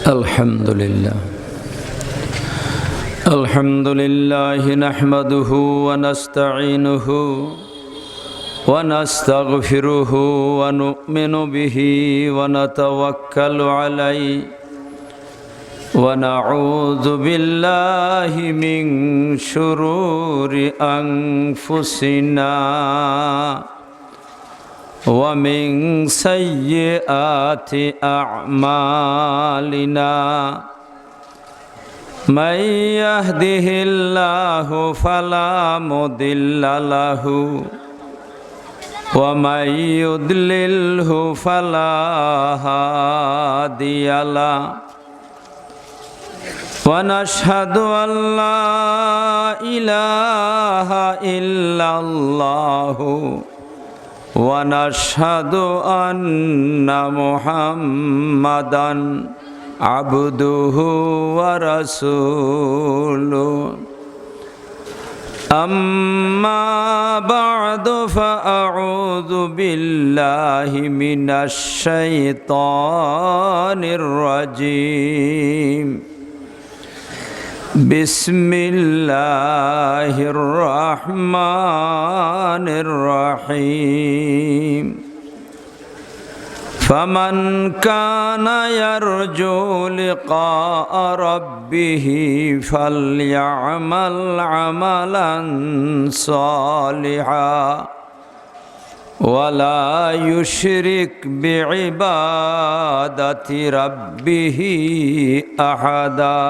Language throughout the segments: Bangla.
الحمد لله نحمده ونستعينه ونستغفره ونؤمن به ونتوكل عليه ونعوذ بالله من شرور أنفسنا ومن سيئات أعمالنا من يهده الله فلا مضل له ومن يضلله فلا هادي له ونشهد أن لا إله إلا الله ونشهد أن محمدًا عبده ورسوله أما بعد فأعوذ بالله من الشيطان الرجيم بسم الله الرحمن الرحيم فمن كان يرجو لقاء ربه فليعمل عملا صالحا ولا يشرك بعبادة ربه أحدا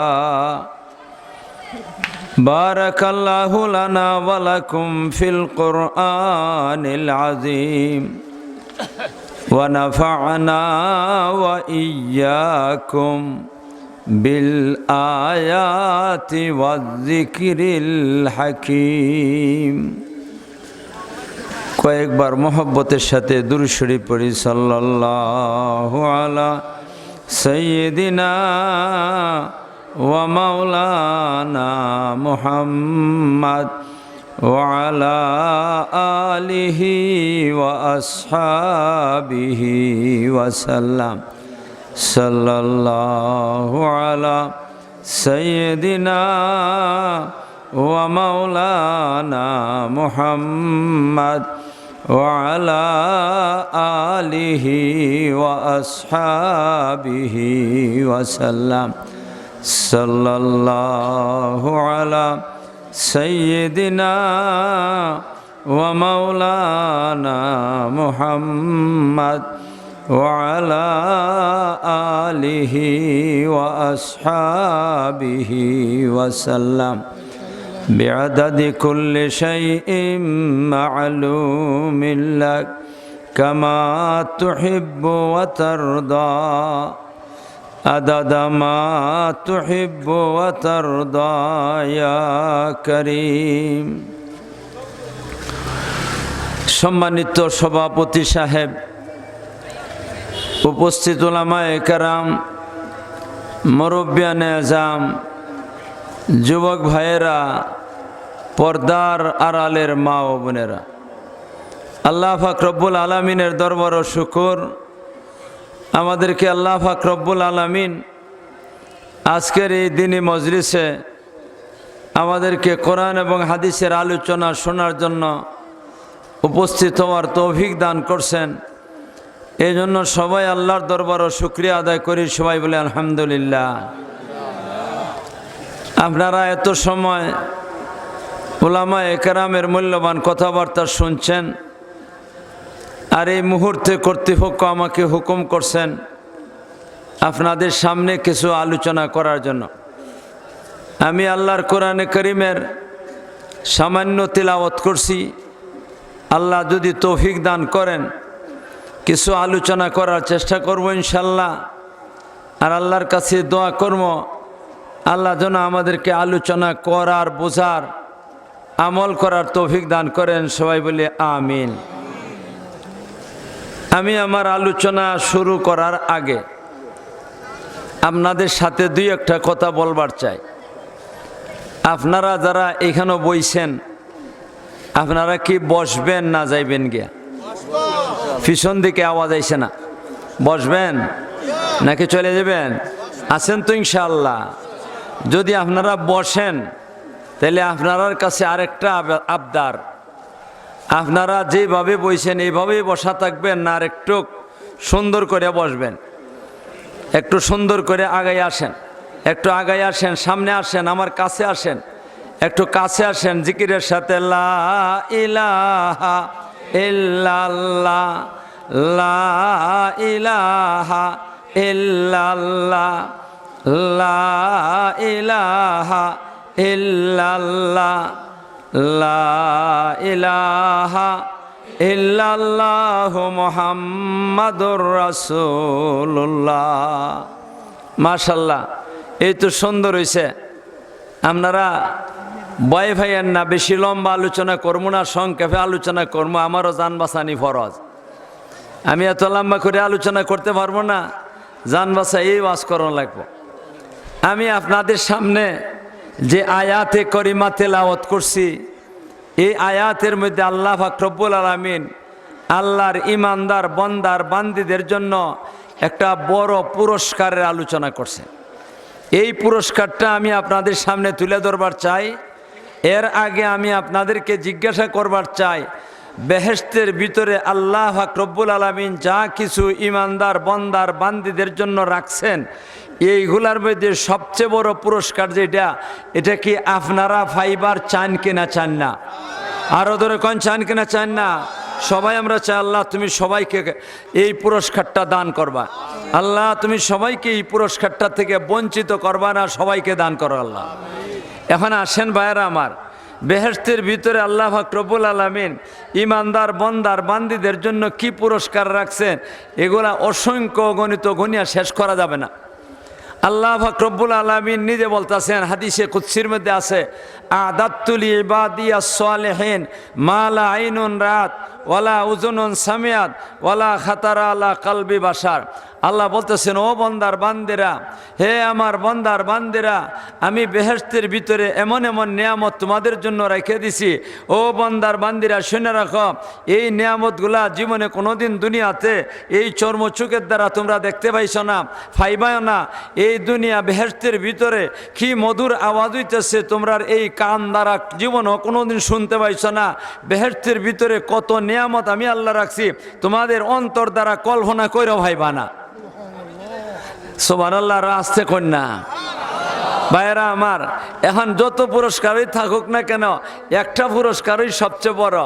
بارك الله لنا ولكم في القرآن العظيم ونفعنا وإياكم بالآيات والذكر الحكيم কয়েকবার মোহব্বতের সাথে দুরূদ শরীফ পড়ি সাল্লাল্লাহু আলা সাইয়্যিদিনা ওয়া মাওলানা মুহাম্মদ وعلى آله وأصحابه وسلم صلى الله على سيدنا ومولانا محمد وعلى آله وأصحابه وسلم صلى الله على سيدنا ومولانا محمد وعلى آله وأصحابه وسلم بعدد كل شيء معلوم لك كما تحب وترضى عدد ما تحب وترضى يا كريم সম্মানিত সভাপতি সাহেব, উপস্থিত উলামায়ে কেরাম, মুরব্বিয়ানে আযাম, যুবক ভাইয়েরা, পর্দার আড়ালের মা ও বোনেরা, আল্লাহ পাক রব্বুল আলামিনের দরবার ও শুকর আমাদেরকে আল্লাহ পাক রব্বুল আলামিন আজকের এই দিনী মজলিসে আমাদেরকে কোরআন এবং হাদিসের আলোচনা শোনার জন্য উপস্থিত হওয়ার তৌফিক দান করছেন। এই জন্য সবাই আল্লাহর দরবার ও শুকরিয়া আদায় করি, সবাই বলে আলহামদুলিল্লাহ। আপনারা এত সময় উলামায়ে কেরামের মূল্যবান কথাবার্তা শুনছেন, আর এই মুহূর্তে কর্তৃপক্ষ আমাকে হুকুম করছেন আপনাদের সামনে কিছু আলোচনা করার জন্য। আমি আল্লাহর কোরআনে কারীমের সামান্য তিলাওয়াত করছি। আল্লাহ যদি তৌফিক দান করেন কিছু আলোচনা করার চেষ্টা করব ইনশাল্লাহ। আর আল্লাহর কাছে দোয়া করব আল্লাহ যেন আমাদেরকে আলোচনা করার, বোঝার, আমল করার তৌফিক দান করেন, সবাই বলে আমিন। আমি আমার আলোচনা শুরু করার আগে আপনাদের সাথে দুই একটা কথা বলবার চাই। আপনারা যারা এখানে বইছেন আপনারা কি বসবেন না যাইবেন গিয়া? পিছন দিকে আওয়াজ আইছে না, বসবেন নাকি চলে যাবেন? আছেন তো ইনশাআল্লাহ? যদি আপনারা বসেন তাহলে আপনার কাছে আরেকটা আবদার, আপনারা যেভাবে বইছেন এইভাবেই বসা থাকবেন না, আর একটু সুন্দর করে বসবেন, একটু সুন্দর করে আগাই আসেন, একটু আগাই আসেন, সামনে আসেন, আমার কাছে আসেন, একটু কাছে আসেন জিকিরের সাথে লা ইলাহা ইল্লাল্লাহ, লা ইলাহা ইল্লাল্লাহ, লা ইলাহা ইল্লাল্লাহ, লা ইলাহা ইল্লাল্লাহু মুহাম্মাদুর রাসূলুল্লাহ। মাশাআল্লাহ, এই তো সুন্দর হয়েছে। আপনারা ভয় ভাইয়ের না, বেশি লম্বা আলোচনা করবো না, সংক্ষেপে আলোচনা করবো, আমারও জান বাঁচানি ফরজ। আমি এত লম্বা করে আলোচনা করতে পারবো না, জান বাঁচা এই ওয়াজ করানো লাগবো। আমি আপনাদের সামনে যে আয়াতে করিমা তেলাওয়াত করছি, এই আয়াতের মধ্যে আল্লাহ পাক রব্বুল আলামিন আল্লাহর ইমানদার বান্দার বান্দীদের জন্য একটা বড় পুরস্কারের আলোচনা করছেন। এই পুরস্কারটা আমি আপনাদের সামনে তুলে ধরবার চাই। এর আগে আমি আপনাদেরকে জিজ্ঞাসা করবার চাই, বেহেশতের ভিতরে আল্লাহ পাক রব্বুল আলামিন যা কিছু ইমানদার বান্দার বান্দীদের জন্য রাখছেন, এইগুলার মধ্যে সবচেয়ে বড় পুরস্কার যেটা, এটা কি আপনারা ফাইবার চান কিনা চান না? আরো ধরে কোন চান কিনা চান না? সবাই আমরা চাই আল্লাহ তুমি সবাইকে এই পুরস্কারটা দান করবা, আল্লাহ তুমি সবাইকে এই পুরস্কারটা থেকে বঞ্চিত করবা না, সবাইকে দান করো আল্লাহ। এখন আসেন ভাইয়েরা আমার, বেহেশতের ভিতরে আল্লাহ পাক রব্বুল আলামিন ইমানদার বান্দার বান্দীদের জন্য কি পুরস্কার রাখছেন, এগুলা অসংখ্য গণিত গনিয়া শেষ করা যাবে না। আল্লাহ পাক রব্বুল আলামিন নিজে বলতেছেন, হাদিসে কুদসির মধ্যে আছে, আদাততু লিইবাদিয়াস সালিহিন মা লা আইনুন রাত ওয়ালা উযুনুন সামিআত ওয়ালা খাতারা আলা কলবি বাশার। আল্লাহ বলতেছেন, ও বান্দার বান্দেরা, হে আমার বান্দার বান্দেরা, আমি বেহেশতের ভিতরে এমন এমন নিয়ামত তোমাদের জন্য রেখে দিছি। ও বান্দার বান্দিরা শুনে রাখো, এই নিয়ামতগুলা জীবনে কোনোদিন দুনিয়াতে এই চর্মচোখের দ্বারা তোমরা দেখতে পাইছো না, পাইবাও না। এই দুনিয়া বেহেশতের ভিতরে কি মধুর আওয়াজ হইতেছে, তোমরা এই কান দ্বারা জীবনও কোনোদিন শুনতে পাইছো না। বেহেশতের ভিতরে কত নিয়ামত আমি আল্লাহ রাখছি, তোমাদের অন্তর দ্বারা কল্পনা কইরাও ভাইবা না। সুবহানাল্লাহ, আসতে কন্যা ভাইয়েরা আমার, এখন যত পুরস্কারই থাকুক না কেন, একটা পুরস্কারই সবচেয়ে বড়।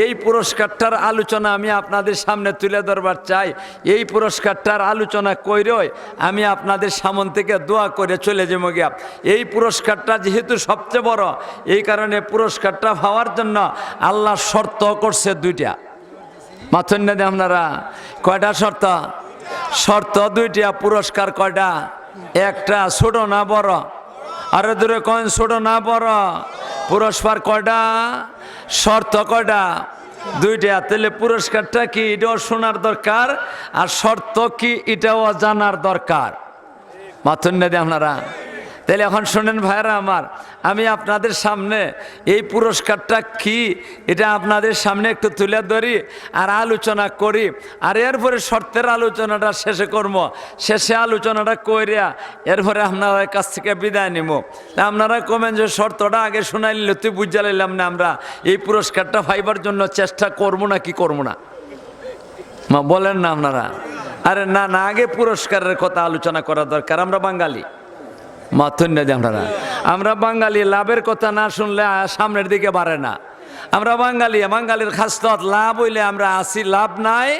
এই পুরস্কারটার আলোচনা আমি আপনাদের সামনে তুলে ধরবার চাই। এই পুরস্কারটার আলোচনা কইরই আমি আপনাদের সামনে থেকে দোয়া করে চলে যাবো গিয়া। এই পুরস্কারটা যেহেতু সবচেয়ে বড়, এই কারণে পুরস্কারটা পাওয়ার জন্য আল্লাহ শর্ত করছে দুইটা। মাথুন না আপনারা, কয়টা শর্ত? শর্ত দুইটা। পুরস্কার কয়টা? একটা। ছোট না বড়? আরে দূরে কোন ছোট না বড়? পুরস্কার কয়টা? শর্ত কয়টা? দুইটা। তাহলে পুরস্কারটা কি এটাও শোনার দরকার, আর শর্ত কি এটাও জানার দরকার। মাথুন না আপনারা, তাহলে এখন শোনেন ভাইরা আমার, আমি আপনাদের সামনে এই পুরস্কারটা কি এটা আপনাদের সামনে একটু তুলে ধরি আর আলোচনা করি, আর এরপরে শর্তের আলোচনাটা শেষে করব। শেষে আলোচনাটা কইরা এরপরে আপনাদের কাছ থেকে বিদায় নিব। আপনারা কমেন যে শর্তটা আগে শোনাইলে তুই বুঝা লাইলাম না, আমরা এই পুরস্কারটা পাইবার জন্য চেষ্টা করবো না কি করবো না? মা বলেন না আপনারা? আরে না না, আগে পুরস্কারের কথা আলোচনা করা দরকার। আমরা বাঙালি, মাথুন না আপনারা, আমরা বাঙালি লাভের কথা না শুনলে সামনের দিকে বাড়ে না। আমরা বাঙালি, বাঙালির খাসলত লাভ হইলে আমরা আসি, লাভ নাই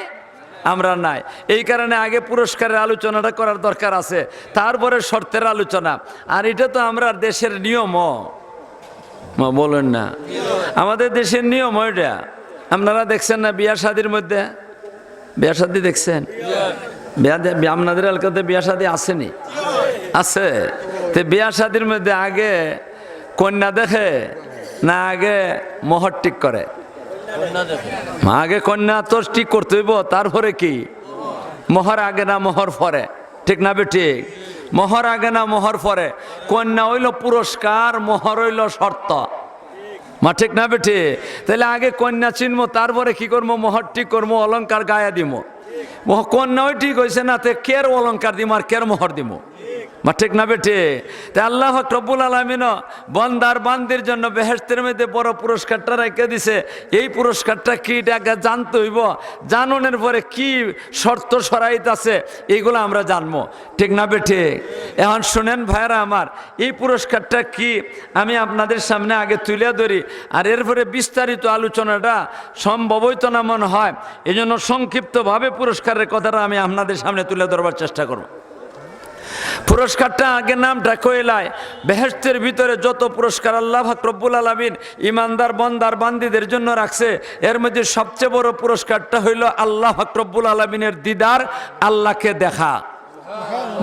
আমরা নাই। এই কারণে আগে পুরস্কারের আলোচনাটা করার দরকার আছে, তারপরে শর্তের আলোচনা। আর এটা তো আমরা দেশের নিয়ম, বলেন না? আমাদের দেশের নিয়ম ওইটা। আপনারা দেখছেন না বিয়া শাদির মধ্যে? বিয়া শাদি দেখছেন? আপনাদের এলাকাতে বিয়া শাদি আসেনি? আছে। তো বিয়া শাদির মধ্যে আগে কন্যা দেখে না আগে মোহর ঠিক করে? আগে কন্যা তো ঠিক করতে হইব, তারপরে কি মোহর আগে না মোহর পরে? ঠিক না বেঠিক? মোহর আগে না মোহর পরে? কন্যা হইল পুরস্কার, মোহর হইল শর্ত। মা ঠিক না বেঠি? তাহলে আগে কন্যা চিনবো, তারপরে কি করবো? মোহর ঠিক করবো, অলংকার গায়ে দিব। কন্যাও ঠিক হয়েছে না, তে কের অলংকার দিব আর কের মোহর দিব? বা ঠিক না বেটে? তা আল্লাহ পাক রব্বুল আলামিন বান্দার বান্দির জন্য বেহেশতের মধ্যে বড় পুরস্কারটা রেখে দিছে। এই পুরস্কারটা কি এটা জানতে হইব, জানানোর পরে কি শর্ত শরাইত আছে এইগুলো আমরা জানবো, ঠিক না বেটে? এখন শুনেন ভাইরা আমার, এই পুরস্কারটা কি আমি আপনাদের সামনে আগে তুলে ধরি, আর এরপরে বিস্তারিত আলোচনাটা সম্ভব হইতো না মনে হয়। এই জন্য সংক্ষিপ্তভাবে পুরস্কারের কথাটা আমি আপনাদের সামনে তুলে ধরবার চেষ্টা করব। পুরস্কারটা আগে নামটা কইলায়, বেহেশতের ভিতরে যত পুরস্কার আল্লাহ পাক রব্বুল আলামিন ইমানদার বান্দার বান্দীদের জন্য রাখছে, এর মধ্যে সবচেয়ে বড় পুরস্কারটা হইল আল্লাহ পাক রব্বুল আলামিনের দিদার, আল্লাহকে দেখা।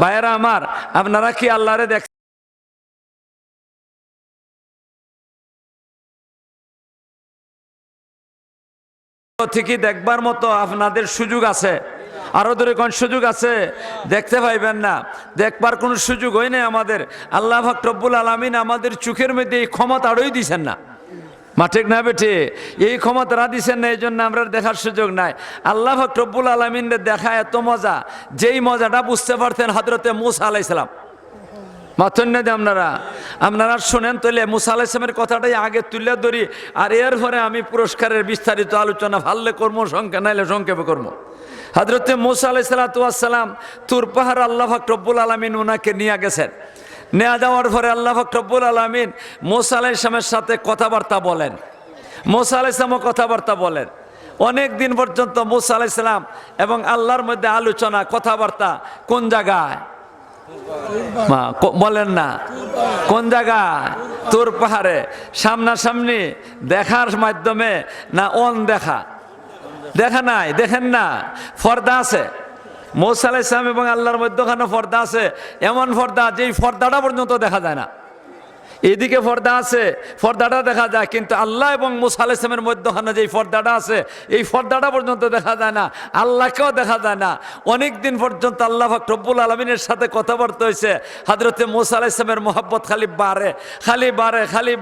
ভাইয়েরা আমার, আপনারা কি আল্লাহরে দেখ ঠিকই দেখবার মতো আপনাদের সুযোগ আছে? আরো দূরে কোন সুযোগ আছে? দেখতে পাইবেন না, দেখবার কোনো সুযোগ হয় না আমাদের। আল্লাহ পাক রব্বুল আলামিন আমাদের চোখের মধ্যে এই ক্ষমতা আরোই দিছেন না, মা ঠিক না বেটে? এই ক্ষমতাটা দিছেন না, এই জন্য আমরা দেখার সুযোগ নাই। আল্লাহ পাক রব্বুল আলামিনের দেখা এত মজা, যেই মজাটা বুঝতে পারতেন হযরতে মূসা আলাইহিস সালাম। মাথন না আপনারা শোনেন তাহলে মূসা আলাইহিস সালামের কথাটাই আগে তুলে ধরি, আর এরপরে আমি পুরস্কারের বিস্তারিত আলোচনা ভাললে কর্ম সংখ্যা নাইলে সংক্ষেপে কর্ম। হযরতে মূসা আলাইহিস সালাম তুর পাহাড় আল্লাহ পাক রব্বুল আলামিন ওনাকে নিয়ে গেছেন। নেওয়া যাওয়ার পরে আল্লাহ পাক রব্বুল আলামিন মূসা আলাইহিস সালামের সাথে কথাবার্তা বলেন। মূসা আলাইহিস সালামও কথাবার্তা বলেন। অনেক দিন পর্যন্ত মূসা আলাইহিস সালাম এবং আল্লাহর মধ্যে আলোচনা কথাবার্তা কোন জায়গায়? বলেন না, কোন জায়গায়? তুর পাহাড়ে। সামনাসামনি দেখার মাধ্যমে না অন দেখা? দেখা নাই, দেখেন না, পর্দা আছে। মূসা আলাইহিস সালাম এবং আল্লাহর মধ্যখানে পর্দা আছে, এমন পর্দা যেই পর্দাটা পর্যন্ত দেখা যায় না। এইদিকে পর্দা আছে, পর্দাটা দেখা যায়, কিন্তু আল্লাহ এবং মূসা আলাইহিস সালামের মধ্যখানে যেই পর্দাটা আছে, এই পর্দাটা পর্যন্ত দেখা যায় না, আল্লাহকেও দেখা যায় না। অনেক দিন পর্যন্ত আল্লাহ পাক রব্বুল আলামিনের সাথে কথাবার্তা হয়েছে। হযরতে মূসা আলাইহিস সালামের মহব্বত খালি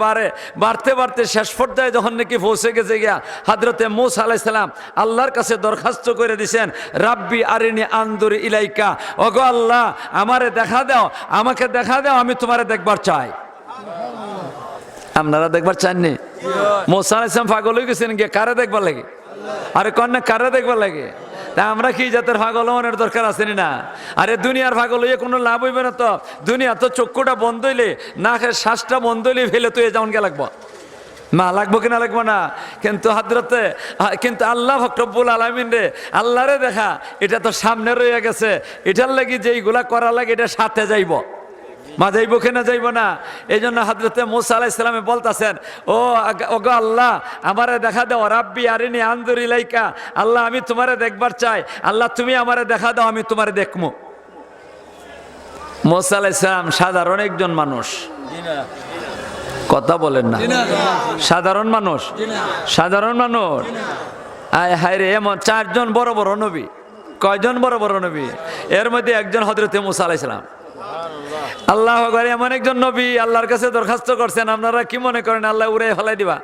বাড়ে, বাড়তে বাড়তে শেষ পর্যায়ে যখন নাকি পৌঁছে গেছে গিয়া, হযরতে মূসা আলাইহিস সালাম আল্লাহর কাছে দরখাস্ত করে দিয়েছেন, রাব্বি আরিনি আনজুর ইলাইকা, ওগো আল্লাহ আমারে দেখা দাও, আমাকে দেখা দাও, আমি তোমারে দেখবার চাই। আপনারা দেখবার চাননি? মূসা আলাইহিস সালাম পাগল হয়ে গেছেন গিয়ে কারে দেখবার লাগে? আরে কন্যা কারে দেখবার লাগে? তা আমরা কি জাতের পাগল হওয়ার দরকার আছে না? আরে দুনিয়ার পাগল হইয়ে কোনো লাভ হইবে না তো। দুনিয়া তো চক্ষুটা বন্ধ হইলে, না শ্বাসটা বন্ধ হইলে ফেলে তো এ যেমন কে লাগবো মা, লাগবো কিনা লাগবো না? কিন্তু আল্লাহ পাক রব্বুল আলামিন রে, আল্লাহরে দেখা এটা তো সামনে রয়ে গেছে। এটার লাগি যেইগুলা করা লাগে এটা সাথে যাইব, মা যাইব কেনা যাইব না? এই জন্য হযরতে মূসা আলাইহিস সালামে বলতেছেন, ওগো আল্লাহ আমারে দেখা দাও, রাব্বি আরিনি আনজুর ইলাইকা, আল্লাহ আমি তোমারে দেখবার চাই, আল্লাহ তুমি আমারে দেখা দাও, আমি তোমারে দেখবো। মূসা আলাইহিস সালাম সাধারণ একজন মানুষ, কথা বলেন না, সাধারণ মানুষ, সাধারণ মানুষ। আয় হায় রে, এমন চারজন বড় বড় নবী। কয়জন বড় বড় নবী? এর মধ্যে একজন হযরতে মূসা আলাইহিস সালাম। আল্লাহ আকবার, এমন একজন নবী আল্লাহর কাছে দরখাস্ত করছেন। আপনারা কি মনে করেন আল্লাহ উড়ে ফেলাই দিবা?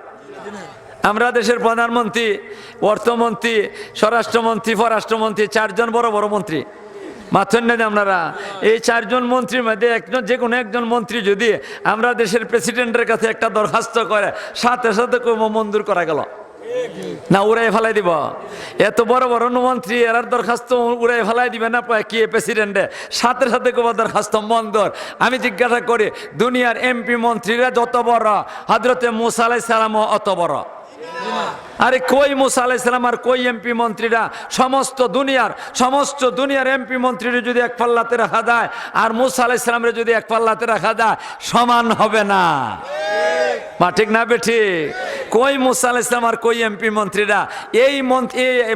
আমরা দেশের প্রধানমন্ত্রী, অর্থমন্ত্রী, স্বরাষ্ট্রমন্ত্রী, পররাষ্ট্রমন্ত্রী, চারজন বড় বড় মন্ত্রী। মাথন নেই আপনারা? এই চারজন মন্ত্রীর মধ্যে একজন, যে কোনো একজন মন্ত্রী যদি আমরা দেশের প্রেসিডেন্টের কাছে একটা দরখাস্ত করে, সাথে সাথে মঞ্জুর করা গেল না? উড়াই ফেলাই দিব? এত বড় বড় মন্ত্রী এরার দরখাস্ত উড়াই ফেলাই দিবে না কি প্রেসিডেন্টে? সাথে সাথে কোনো দরখাস্ত মঞ্জুর। আমি জিজ্ঞাসা করি, দুনিয়ার এমপি মন্ত্রীরা যত বড়, হযরতে মূসা আলাইহিস সালামও অত বড়। আরে কই মূসা আলাইহিস সালাম আর কই এমপি মন্ত্রীরা? সমস্ত দুনিয়ার এমপি মন্ত্রীরা যদি এক পাল্লাতে রাখা যায়, আর মূসা আলাইহিস সালামরে যদি এক পাল্লাতে রাখা যায়, সমান হবে না, মা ঠিক না বেঠি? কই মূসা আলাইহিস সালাম আর কই এমপি মন্ত্রীরা? এই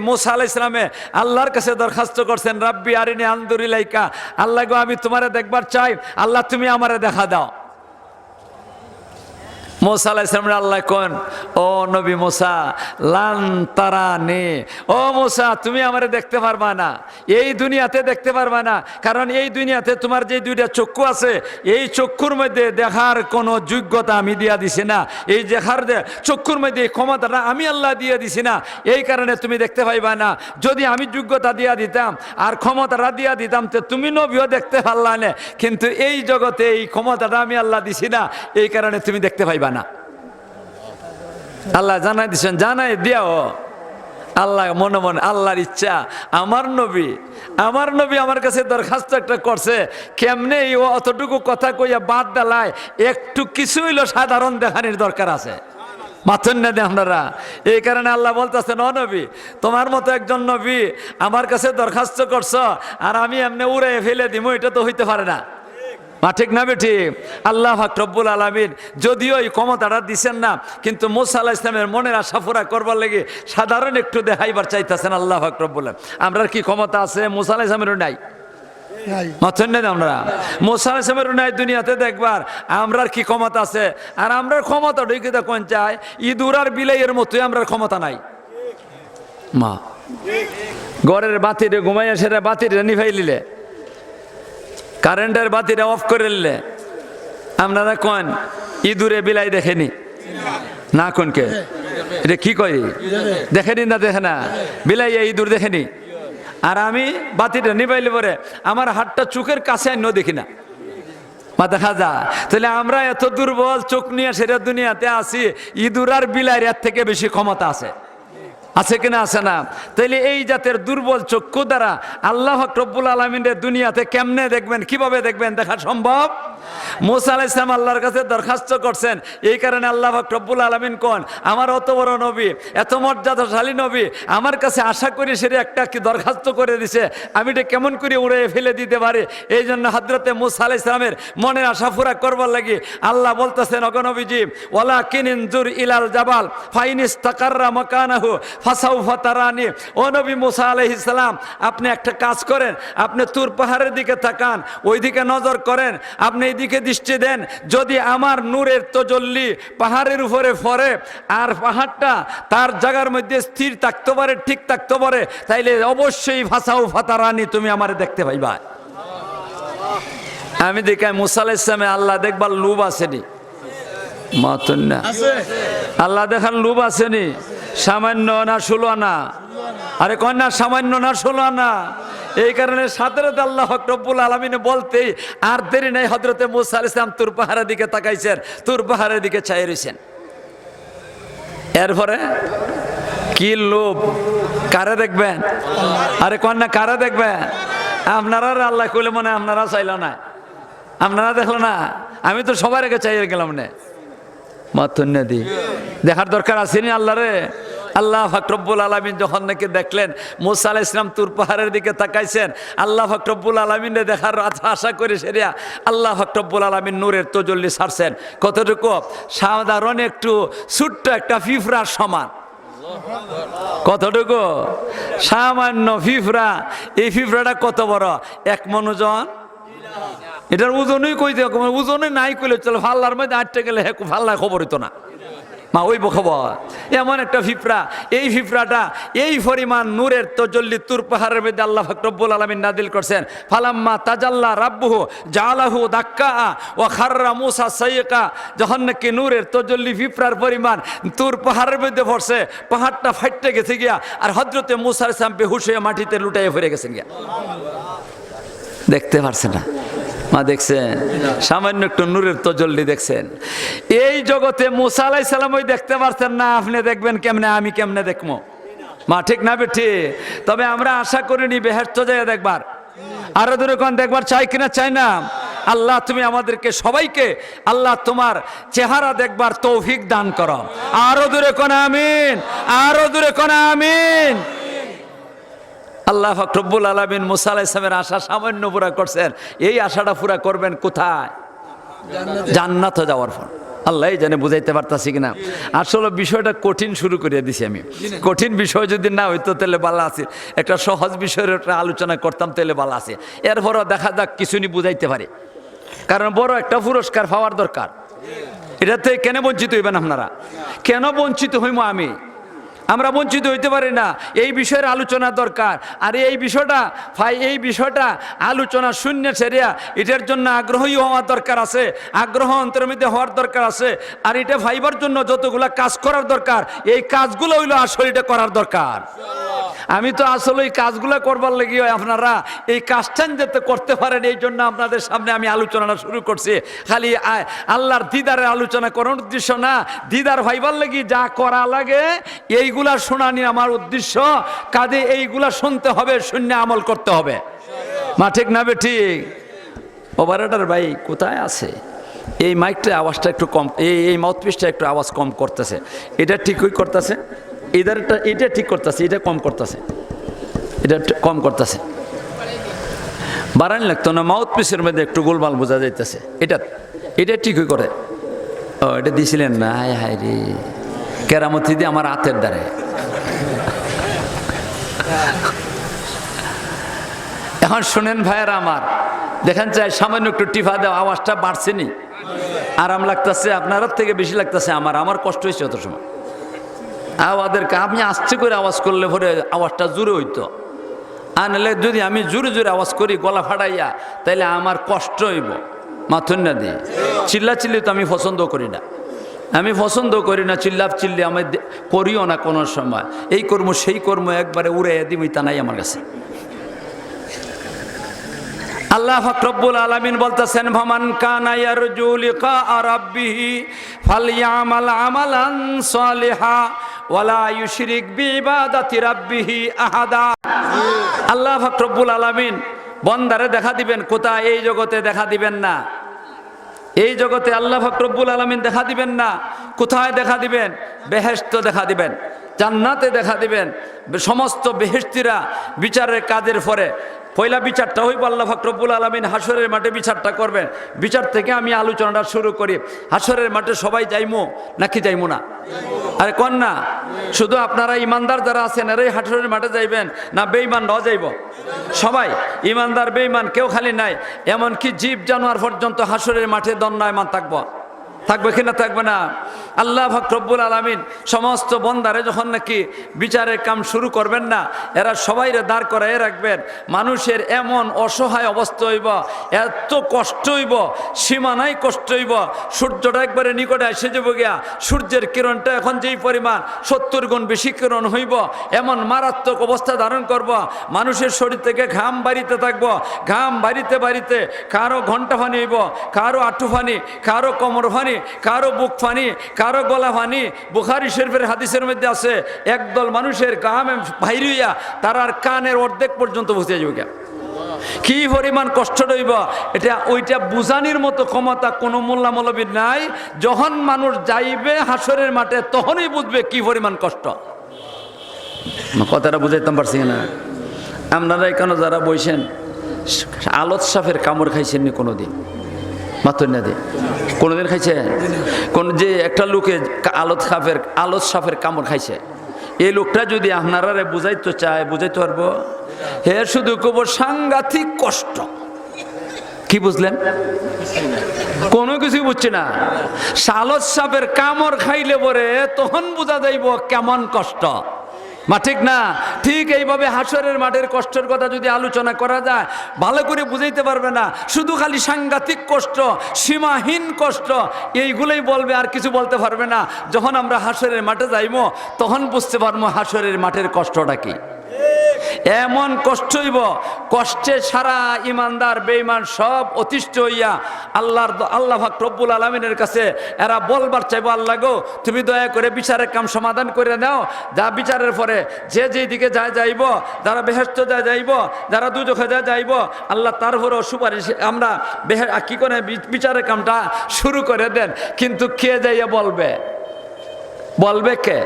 মূসা আলাইহিস সালামে আল্লাহর কাছে দরখাস্ত করছেন, রাব্বি আরিনি আনজুর ইলাইকা, আল্লাহ গো আমি তোমারে দেখবার চাই, আল্লাহ তুমি আমারে দেখা দাও। মুসা আলাইহিস সালামের আল্লাহ কোন, ও নবী মুসা লান তারানি, ও মুসা তুমি আমারে দেখতে পারবা না, এই দুনিয়াতে দেখতে পারবা না, কারণ এই দুনিয়াতে তোমার যে দুইটা চক্ষু আছে এই চক্ষুর মধ্যে দেখার কোনো যোগ্যতা আমি দিয়া দিছি না, এই দেখার চক্ষুর মধ্যে এই ক্ষমতাটা আমি আল্লাহ দিয়ে দিছি না, এই কারণে তুমি দেখতে পাইবা না। যদি আমি যোগ্যতা দিয়া দিতাম আর ক্ষমতাটা দিয়া দিতাম তো তুমি নবীও দেখতে পারলা না, কিন্তু এই জগতে এই ক্ষমতাটা আমি আল্লাহ দিছি না, এই কারণে তুমি দেখতে পাইবা না। আল্লাহ জানাই দিচ্ছেন, জানাই দিয়াও আল্লাহ মনে মনে আল্লাহর ইচ্ছা। আমার নবী আমার কাছে দরখাস্ত একটা করছে, কেমনে ও অতটুকু কথা কইয়া বাদ দেলায় একটু কিছু হইলো সাধারণ দেখানির দরকার আছে, মাথুন না দে আপনারা। এই কারণে আল্লাহ বলতেছেন, ও নবী তোমার মতো একজন নবী আমার কাছে দরখাস্ত করছ আর আমি এমনি উড়ে ফেলে দিব, এটা তো হইতে পারে না। ঠিক না বেঠি? আল্লাহ পাক রব্বুল আলামিন যদিও এই ক্ষমতাটা দিচ্ছেন না, কিন্তু মুসা আলাইহিস সালামের মনের আশা পুরা করবার লেগে সাধারণ একটু দেখাইবার চাইতেছেন আল্লাহ পাক রব্বুল আলামিন। আমরা কি ক্ষমতা আছে? মুসা আলাইহিস সালামেরও নাই, মাথুন না আমরা মুসা আলাইহিস সালামেরও নাই দুনিয়াতে দেখবার, আমরার কি ক্ষমতা আছে? আর আমরার ক্ষমতা ঢুকে কোন চাই ইঁদুর আর বিলাইয়ের মতোই আমরার ক্ষমতা নাই। মা ঘরের বাতিরে ঘুমাইয়া সেটা বাতিরে নিভাই লিলে, কারেন্টের বাতিটা অফ করে নিলে আপনারা কোন ইঁদুরে বিলাই দেখেনি না? কোনকে এটা কি কয় দেখেনি না? দেখে না বিলাই ইঁদুর দেখেনি। আর আমি বাতিটা নিবাইলে পরে আমার হাতটা চোখের কাছে আন্য দেখি না, মা দেখা যা। তাহলে আমরা এত দুর্বল চোখ নিয়ে সেটা দুনিয়াতে আছি, ইঁদুর আর বিলাইয়ের এর থেকে বেশি ক্ষমতা আছে, আছে কিনা? আছে না? তাইলে এই জাতের দুর্বল চক্ষু দ্বারা আল্লাহ রব্বুল আলামিনের দুনিয়াতে কেমনে দেখবেন, কিভাবে দেখবেন? দেখা সম্ভব? মুসা আলাইহিস সালাম আল্লাহর কাছে দরখাস্ত করছেন, এই কারণে আল্লাহ রব্বুল আলামিন কোন আমার অত বড় নবী, এত মর্যাদাশালী নবী আমার কাছে আশা করি সেটা একটা কি দরখাস্ত করে দিছে, আমি এটা কেমন করে উড়ে ফেলে দিতে পারি। এই জন্য হযরতে মুসা আলাইহিস সালামের মনের আশা পুরা করবার লাগি আল্লাহ বলতেছেন, ওগো নবীজি ওয়ালাকিন ইনজুর ইলাল জাবাল ফাইন ইসতাকাররা মাকানাহু ফাসাউফা তারানি। ও নবী মুসা আলাইহিস সালাম আপনি একটা কাজ করেন, আপনি তুর পাহাড়ের দিকে তাকান, ওইদিকে নজর করেন, আপনি এইদিকে দৃষ্টি দেন, যদি আমার নূরের তাজাল্লি পাহাড়ের উপরে পড়ে আর পাহাড়টা তার জায়গার মধ্যে স্থির থাকতে পারে, ঠিক থাকতে পারে, তাইলে অবশ্যই ফাসাউফা তারানি তুমি আমারে দেখতে পাইবা। আমি দেখাই মুসা আলাইহিস সালামে আল্লাহ দেখবার লোভ আসেনি, মাতুন না আল্লাহ দেখার লোভ আসেনি। সামান্য না 16 আনা, আরে কোন না সামান্য না 16 আনা। এই কারণে সাথে আল্লাহ রব্বুল আলামিন বলতেই আর দেরি নাই, হযরতে মুসা আলাইহিস সালাম তুর পাহাড়ের দিকে তাকাইছেন, তুর পাহাড়ের দিকে চাই রইছেন। এরপরে কি লোভ, কারে দেখবেন? আরে কোন না কারে দেখবেন? আপনারা আল্লাহ কইলে মনে আপনারা চাইল না, আপনারা দেখলো না, আমি তো সবার আগে চাইয়ে গেলাম না। মাতুন্নাদি দেখার দরকার আসেনি আল্লাহ রে। আল্লাহ পাক রব্বুল আলামিন যখন নাকি দেখলেন মুসা আলাইহিস সালাম তুর পাহাড়ের দিকে তাকাইছেন, আল্লাহ পাক রব্বুল আলামিন দেখার আশা করে সেরিয়া আল্লাহ পাক রব্বুল আলামিন নূরের তাজাল্লি ছাড়ছেন। কতটুকু? সাধারণ একটু ছোট্ট একটা পিঁপড়ার সমান। কতটুকু? সামান্য পিঁপড়া। এই পিঁপড়াটা কত বড়? 1 মণ ওজন। এটার ওজনই কইতে, ওজনে নাই কইলে চলো, ফাল্লার মধ্যে আটতে গেলে ফাল্লায় খবর হইতো না, মা ওই খবর। এমন একটা পিঁপড়া, এই পিঁপড়াটা এই পরিমাণ নূরের তাজাল্লি তুর পাহাড়ের মধ্যে আল্লাহ পাক রব্বুল আলামিন নাযিল করছেন। ফালাম্মা তাজাল্লা রাব্বুহু জাআলাহু দাক্কা ওয়া খাররা মুসা সাইয়্যিকা। যখন নাকি নূরের তাজাল্লি পিঁপড়ার পরিমাণ তুর পাহাড়ের মধ্যে পড়ছে, পাহাড়টা ফাইটে গেছে গিয়া, আর হযরতে মুসা আলাইহিস সালাম বেহুশ হয়ে মাটিতে লুটাইয়ে পড়ে গেছেন গিয়া। দেখতে পারছে না, মা দেখছেন? সামান্য একটু নূরের তাজাল্লি দেখছেন। এই জগতে মুসা আলাইহিস সালাম ওই দেখতে পারছেন না, আপনি দেখবেন কেমনে? আমি কেমনে দেখবো? মা ঠিক না বেঠি? তবে আমরা আশা করিনি বেহেশত যায় দেখবার, আরো দূরে কোন দেখবার চাই কিনা? চাই না? আল্লাহ তুমি আমাদেরকে সবাইকে আল্লাহ তোমার চেহারা দেখবার তৌফিক দান করো। আরো দূরে কোন আমিন, আরো দূরে কোন আমিন। আল্লাহ পাক রব্বুল আলামিন মুসা আলাইহিস সালামের আশা সামান্য পুরা করছেন, এই আশাটা পুরা করবেন কোথায়? জান্নাতে যাওয়ার পর। আল্লাহ জানে বুঝাইতে পারতাছি কিনা। আসলে বিষয়টা কঠিন শুরু করে দিছি আমি। কঠিন বিষয় যদি না হইতো তাহলে ভালো আছে, একটা সহজ বিষয়ের একটা আলোচনা করতাম তাহলে ভালো আছে। এরপরও দেখা যাক কিছু নি বুঝাইতে পারি, কারণ বড় একটা পুরস্কার পাওয়ার দরকার। এটাতে কেন বঞ্চিত হইবেন আপনারা? কেন বঞ্চিত হইব? আমরা বঞ্চিত হইতে পারি না, এই বিষয়ের আলোচনা দরকার। আর এই বিষয়টা আলোচনা শূন্য সেরিয়া এটার জন্য আগ্রহী হওয়ার দরকার আছে, আগ্রহ অন্তরের মধ্যে হওয়ার দরকার আছে। আর এটা ভাইবার জন্য যতগুলা কাজ করার দরকার, এই কাজগুলো হইলো আসলে এটা করার দরকার। আমি তো আসলে এই কাজগুলো করবার লাগি আপনারা এই কাজটা যাতে করতে পারেন, এই জন্য আপনাদের সামনে আমি আলোচনাটা শুরু করছি। খালি আল্লাহর দিদারের আলোচনা করার উদ্দেশ্য না, দিদার ভাইবার লাগি যা করা লাগে এইগুলা শোনানি আমার উদ্দেশ্য। কাজে এইগুলা শুনতে হবে, শুনে আমল করতে হবে। মা ঠিক না বে ঠিক? অপারেটর ভাই কোথায় আছে? এই মাইকটা আওয়াজটা একটু কম, এই মাউথপিসটা একটু আওয়াজ কম করতেছে। এটা ঠিকই করতেছে, এটা ঠিক করতেছে, এটা কম করতেছে, এটা কম করতেছে। বাড়ানি লাগতো না, মাউথপিসের মধ্যে একটু গোলমাল বোঝা যাইতেছে। এটা ঠিকই করে। ও এটা দিছিলেন না? হায় হায় রে, কেরামতি দিয়ে আমার হাতের দ্বারে। এখন শোনেন ভাইয়েরা আমার, দেখেন চাই সামান্য একটু টিফা দেওয়া, আওয়াজটা বাড়ছে নি? আরাম লাগতেছে? আপনার থেকে বেশি লাগতেছে আমার কষ্ট হয়েছে অত সময়। আমাদেরকে আপনি আস্তে করে আওয়াজ করলে পরে আওয়াজটা জোরে হইতো, আর নাহলে যদি আমি জোরে জোরে আওয়াজ করি গলা ফাটাইয়া, তাইলে আমার কষ্ট হইব। মাথুন না দিয়ে চিল্লি তো আমি পছন্দ করি না, চিল্লি আমি করিও না কোনো সময়। এই কর্ম সেই কর্ম একবারে উড়ে দিবই, তা নাই আমার কাছে। আল্লাহ পাক রব্বুল আলামিন বলতেছেন, ফামান কানা ইয়ারজু লিকা রাব্বিহি ফালইয়ামাল আমালান সালিহা ওয়ালা ইউশরিক বিইবাদাতি রাব্বিহি আহাদা। আল্লাহ পাক রব্বুল আলামিন বান্দারে দেখা দিবেন কোথায়? এই জগতে দেখা দিবেন না। এই জগতে আল্লাহ পাক রব্বুল আলামিন দেখা দিবেন না। কোথায় দেখা দিবেন? বেহেশত দেখা দিবেন, জান্নাতে দেখা দিবেন। সমস্ত বেহেশতিরা বিচারের কাজের পরে পয়লা বিচারটা হইব আল্লাহ পাক রব্বুল আলামিন হাসরের মাঠে বিচারটা করবেন। বিচার থেকে আমি আলোচনাটা শুরু করি। হাসরের মাঠে সবাই যাইমু নাকি যাইমু না? আরে কোন না? শুধু আপনারা ইমানদার যারা আছেন এরাই হাসরের মাঠে যাইবেন, না বেঈমানরাও যাইব? সবাই, ইমানদার বেঈমান কেউ খালি নাই। এমনকি জীব জানোয়ার পর্যন্ত হাসরের মাঠে দণ্ডায়মান থাকবে কিনা? থাকবে না? আল্লাহ পাক রব্বুল আলামিন সমস্ত বন্দারে যখন নাকি বিচারের কাম শুরু করবেন না, এরা সবাইরে দাঁড় করায় রাখবেন। মানুষের এমন অসহায় অবস্থা হইব, এত কষ্ট হইব, সীমানায় কষ্ট হইব। সূর্যটা একবারে নিকটে এসে যাব গিয়া, সূর্যের কিরণটা এখন যেই পরিমাণ 70 গুণ বেশি কিরণ হইব, এমন মারাত্মক অবস্থা ধারণ করব। মানুষের শরীর থেকে ঘাম বাড়িতে থাকবো, ঘাম বাড়িতে বাড়িতে কারো ঘন্টা ফানি হইব, কারো আঁটু ফানি, কারো কোমর ফানি, কারো বুক ফানি, কারো গলা ফানি। বুখারী শরীফের হাদিসের মধ্যে আছে, একদল মানুষের ঘাম বাইর হইয়া তার কানের অর্ধেক পর্যন্ত বসে যাবে। কি পরিমাণ কষ্ট হইব ওইটা বুঝানির মতো ক্ষমতা কোনো মোল্লা মৌলবীর নাই। যখন মানুষ যাইবে হাসরের মাঠে তখনই বুঝবে কি পরিমাণ কষ্ট। কথাটা বুঝাইতাম পারছি না? আপনারা এখানে যারা বইছেন, আলত সাফের কামড় খাইছেন নি কোনোদিন? মাত্র না দিয়ে কোনোদিন খাইছে? কোন যে একটা লোকে আলত সাফের কামড় খাইছে, এই লোকটা যদি আপনারা বুঝাইতে চায়, বুঝাইতে পারবো? হে শুধু কব সাংঘাতিক কষ্ট। কি বুঝলেন? কোনো কিছু বুঝছে না। আলত সাপের কামড় খাইলে পরে তখন বোঝা যাইব কেমন কষ্ট। মা ঠিক না? ঠিক এইভাবে হাসরের মাঠের কষ্টের কথা যদি আলোচনা করা যায়, ভালো করে বুঝাইতে পারবে না। শুধু খালি সাংঘাতিক কষ্ট, সীমাহীন কষ্ট, এইগুলোই বলবে, আর কিছু বলতে পারবে না। যখন আমরা হাসরের মাঠে যাইব তখন বুঝতে পারবো হাসরের মাঠের কষ্টটা কি। এমন কষ্ট হইব, কষ্টে সারা ইমানদার বেঈমান সব অতিষ্ঠ হইয়া আল্লাহ পাক রব্বুল আলামিনের কাছে এরা বলবার চাইবো, আল্লাহ গো তুমি দয়া করে বিচারের কাম সমাধান করে নাও। যা বিচারের পরে যে যেদিকে যাইব, যারা বেহেশত যাইব, যারা দুজখে যাইব, আল্লাহ তারপরেও সুপারিশ আমরা কি করে বিচারের কামটা শুরু করে দেন। কিন্তু কে যাইয়া বলবে কে?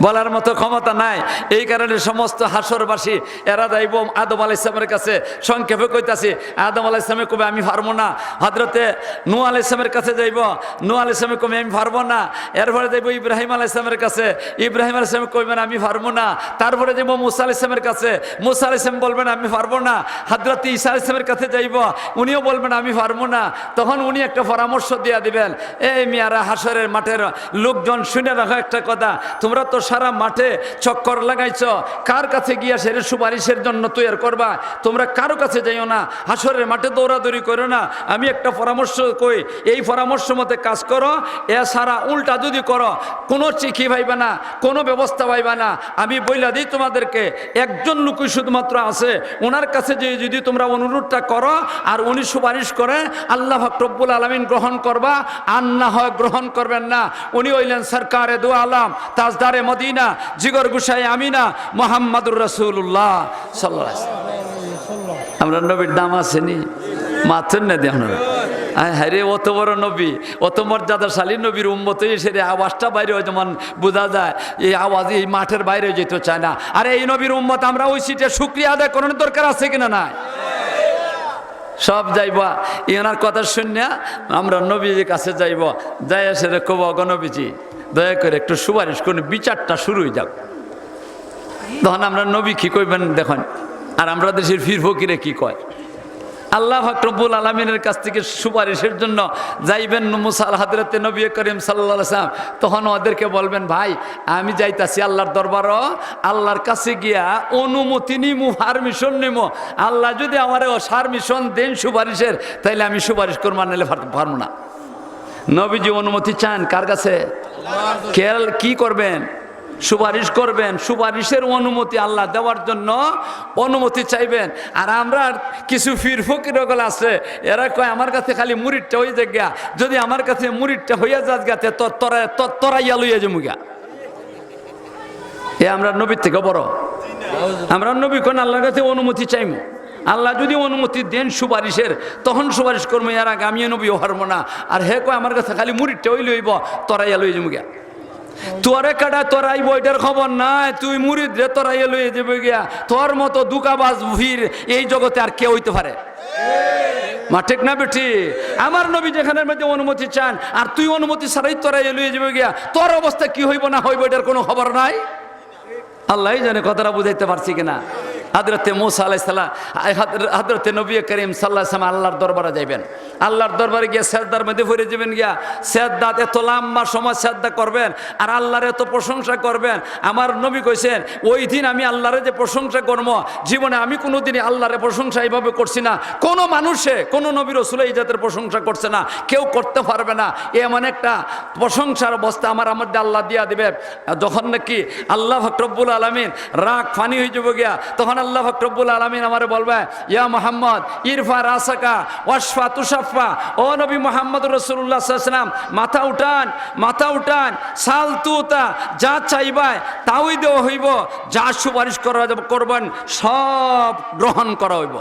বলার মতো ক্ষমতা নাই। এই কারণে সমস্ত হাসরবাসী এরা যাইব আদম আলাইহিস সালামের কাছে। সংক্ষেপে কইতাছি, আদম আলাইহিস সালামে কবে আমি পারবো না। হযরতে নূহ আলাইহিস সালামের কাছে যাইব, নূহ আলাইহিস সালামে কবে আমি পারবো না। এরপরে যাইব ইব্রাহিম আলাইহিস সালামের কাছে, ইব্রাহিম আলাইহিস সালাম কইবেন আমি পারবো না। তারপরে যাইব মুসা আলাইহিস সালামের কাছে, মুসা আলাইহিস সালাম বলবেন আমি পারবো না। হযরত ঈসা আলাইহিস সালামের কাছে যাইব, উনিও বলবেন আমি পারবো না। তখন উনি একটা পরামর্শ দিয়ে দিবেন, এই মিয়ারা হাসরের মাঠের লোকজন শুনে রাখো একটা কথা, তোমরা তো সারা মাঠে চক্কর লাগাইছ, কার কাছে গিয়া সেরে সুপারিশের জন্য তৈরি করবা? তোমরা কারো কাছে যাইও না, হাসরের মাঠে দৌড়াদৌড়ি করো না। আমি একটা পরামর্শ কই, এই পরামর্শ মতে কাজ করো। এছাড়া উল্টা যদি করো কোনো চিঠি পাইবে না, কোনো ব্যবস্থা পাইবে না। আমি বইলা দিই তোমাদেরকে, একজন লোকই শুধুমাত্র আছে, ওনার কাছে যে যদি তোমরা অনুরোধটা করো আর উনি সুপারিশ করে, আল্লাহ পাক রব্বুল আলামিন গ্রহণ করবা, আর না হয় গ্রহণ করবেন না। উনি হইলেন সরকারে দু আলম, তাজদারে মদিনা, জিগর গুসাই আমিনা, মুহাম্মাদুর রাসূলুল্লাহ সাল্লাল্লাহু আলাইহি ওয়াসাল্লাম। আমরা নবীর দাম আসেনি, মাথুন না দিয়ে আপনারা। হ্যাঁ, অত বড় নবী, অত মর্যাদাশালী নবীর উম্মত এসে আওয়াজটা বাইরে হয়, যেমন বোঝা যায় এই আওয়াজ এই মাঠের বাইরে যেতে চায় না। আর এই নবীর উম্মত আমরা ওই সিটে শুকরিয়া আদায় করানোর দরকার আছে কিনা? নাই। সব যাইবা এনার কথা শুনে আমরা নবীজির কাছে যাইব, যাই এসে কব নবীজি দয়া করে একটু সুপারিশ করুন, বিচারটা শুরু হয়ে যাক। তখন আমরা নবী কি কইবেন দেখেন, আর আমরা দেশের ফির ফকিরে কি কয়। আল্লাহ পাক রব্বুল আলামিনের কাছ থেকে সুপারিশের জন্য যাইবেন মুসা হযরতে নবী করিম সাল্লাল্লাহু আলাইহি ওয়াসাল্লাম। তখন ওদেরকে বলবেন, ভাই আমি যাইতাছি আল্লাহর দরবারও, আল্লাহর কাছে গিয়া অনুমতি নিমু, পারমিশন নিমু। আল্লাহ যদি আমার পারমিশন দেন সুপারিশের, তাইলে আমি সুপারিশ করবো, নাহলে পারবো না। নবীজি অনুমতি চান কার কাছে? খেয়াল কি করবেন? সুপারিশ করবেন। সুপারিশের অনুমতি আল্লাহ দেওয়ার জন্য অনুমতি চাইবেন। আর আমরা কিছু ফির ফকিরগুলো আছে, এরা কয় আমার কাছে খালি মুরিদটা হয়ে যাক গা, যদি আমার কাছে মুরিদটা হইয়া যাস গাতে তরাইয়া লইয়া যাবো গা। এ আমরা নবীর থেকে বড়? আমরা নবী কোন আল্লাহর কাছে অনুমতি চাইব। আল্লাহ যদি অনুমতি দেন সুপারিশের, তখন সুপারিশ করবো, এর আগে আমিও নবীও হারবো না। আর হে কয় আমার কাছে খালি মুরিদটা হই লইব, তরাইয়া লইয়া যাবো গা। তোরে কাটা তোরাই বইটার খবর নাই, তুই মুরিদ রে তোরাই লইয়ে যাবে গিয়া। তোর মতো দুকাবাজ ভিড় এই জগতে আর কে হইতে পারে? মা ঠিক না বেটি? আমার নবী যেখানের মধ্যে অনুমতি চান, আর তুই অনুমতি ছাড়াই তোরাই লইয়ে যাবে গিয়া, তোর অবস্থা কি হইব না হইব এটার কোনো খবর নাই। আল্লাহ জানে কথাটা বুঝাইতে পারছি কিনা। হযরতে মুসা আলাইহিস সালাম, হযরতে নবী করিম সাল্লাল্লাহু আলাইহি ওয়াসাল্লাম আল্লাহর দরবারে যাইবেন। আল্লাহর দরবারে গিয়ে সেজদার মধ্যে পড়ে যাবেন গিয়া। সেজদাত এত লম্বা সময় সেজদা করবেন আর আল্লাহর এত প্রশংসা করবেন। আমার নবী কইছেন, ওই দিন আমি আল্লাহরে যে প্রশংসা করবো, জীবনে আমি কোনোদিনই আল্লাহরে প্রশংসা এইভাবে করছি না। কোনো মানুষে, কোনো নবী রাসূল এই জাতের প্রশংসা করছে না, কেউ করতে পারবে না। এমন একটা প্রশংসার অবস্থা আমার মধ্যে আল্লাহ দিয়া দিবে, যখন নাকি আল্লাহ পাক রব্বুল আলামিন রাগ ফানি হয়ে যাবে গিয়া, তখন আল্লাহ পাক রব্বুল আলামিন আমারে বলবে, ইয়া মুহাম্মদ ইরফা রাসাকা ওয়াশফা তুশাফা। ও নবী মুহাম্মদ রাসূলুল্লাহ সাল্লাল্লাহু আলাইহি ওয়াসাল্লাম, মাথা উঠান, মাথা উঠান, সাল তুতা, যা চাইবা তাই দেওয়া হইব, যা সুপারিশ করবেন সব গ্রহণ করা হইব।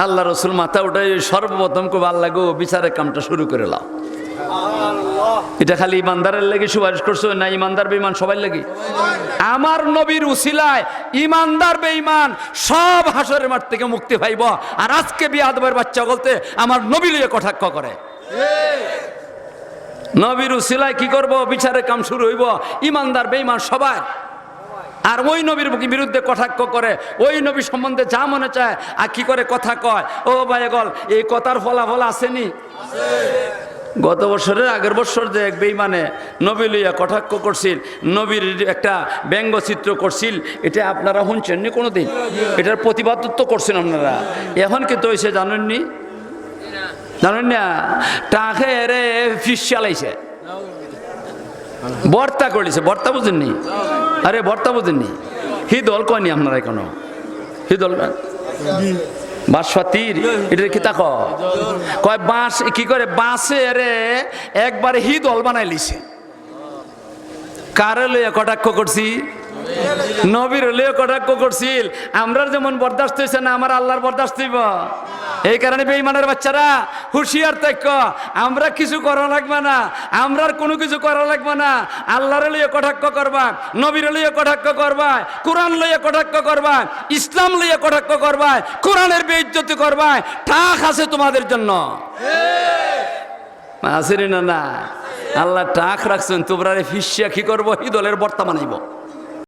আল্লাহ রসুল মাথা উঠাই সর্বপ্রথম কবে, আল্লাহ গো বিচারের কামটা শুরু করে লাও। এটা খালি ইমানদারের লাগি সুপারিশ করছো না? ইমানদার বেঈমান সবাই লাগি। আমার নবীর উসিলায় ইমানদার বেঈমান সব হাসরের মাঠ থেকে মুক্তি পাইব। আর আজকে বিয়াদবের বাচ্চা বলতে আমার নবী লিয়ে কটাক্ষ করে। নবীর উসিলায় কি করব? বিচারের কাম শুরু হইব, ইমানদার বেঈমান সবাই। আর ওই নবীর বিরুদ্ধে কটাক্ষ করে, ওই নবী সম্বন্ধে যা মনে চায় আর কি করে কথা কয়। ও ভাই গল, এই কথার ফলাফল আসেনি? গত বছরের আগের বছর যে এক বেঈমানে নবী লইয়া কটাক্ষ করছিল, নবীর একটা ব্যঙ্গচিত্র করছিল, এটা আপনারা শুনছেননি কোনোদিন? এটার প্রতিবাদ তো করছেন আপনারা। এখন কিন্তু হয়েছে জানেননি? জানেন না? টাকে রে ফিস চালাইছে, বর্তা করেছে। বর্তা বুঝেননি? আরে বর্তা বুঝেননি? হিদল কয়নি আপনারা এখনো? হিদল না, বাঁশপাতির এটা কি তাক কয়, বাঁশ কি করে বাঁশে রে একবারে হিদল বানাই লিছে। কারে লইয়া কটাক্ষ করছি? নবীর হলেও কটাক্ষ করছিল, আমরার যেমন বরদাস্ত হয়েছে না, আমার আল্লাহর বরদাস্ত হইব। এই কারণে বেঈমানের বাচ্চারা হুঁশিয়ার থাকো, আমরা কিছু করা লাগবে না, আমরার কোনো কিছু করা লাগবে না। আল্লাহর লইয়া কটাক্ষ করবা, নবীর লইয়া কটাক্ষ করবা, কোরআন লইয়া কটাক্ষ করবা, ইসলাম লইয়া কটাক্ষ করবা, কোরআনের বেইজ্জতি করবা, ঠাক আছে তোমাদের জন্য। আসেনি না? না, আল্লাহ টাক রাখছেন, তোমরা ফিসিয়া কি করবো, ইদলের বর্তা বানাইব।